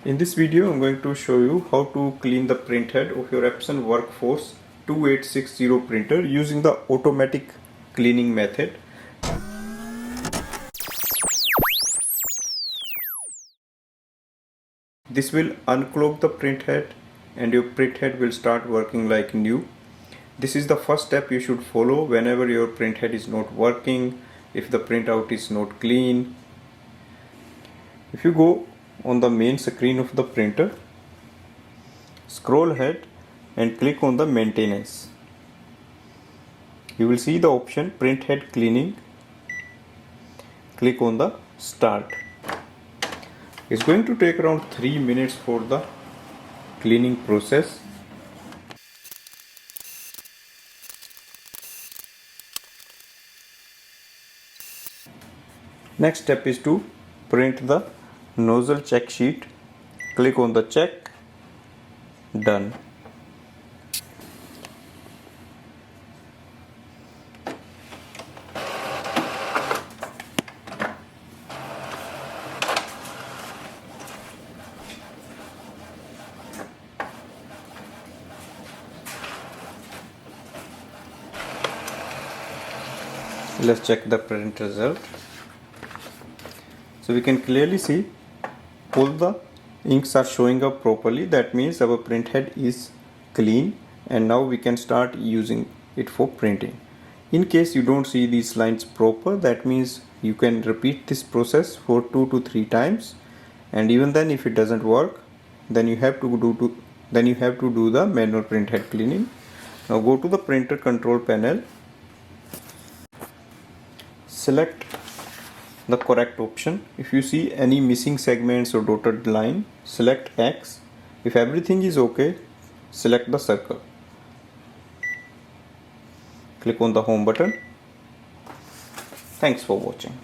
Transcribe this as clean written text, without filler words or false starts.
In this video, I'm going to show you how to clean the printhead of your Epson Workforce 2860 printer using the automatic cleaning method. This will unclog the printhead and your printhead will start working like new. This is the first step you should follow whenever your printhead is not working, if the printout is not clean. If you go on the main screen of the printer, scroll ahead and click on the maintenance. You will see the option printhead cleaning. Click on the start. It's going to take around 3 minutes for the cleaning process. Next step is to print the nozzle check sheet. Click on the check. Done. Let's check the print result. So we can clearly see all the inks are showing up properly. That means our printhead is clean and now we can start using it for printing. In case you don't see these lines proper, that means you can repeat this process for 2 to 3 times, and even then if it doesn't work, then you have to do the manual printhead cleaning. Now go to the printer control panel. Select the correct option. If you see any missing segments or dotted line, select X. If everything is okay, select the circle. Click on the home button. Thanks for watching.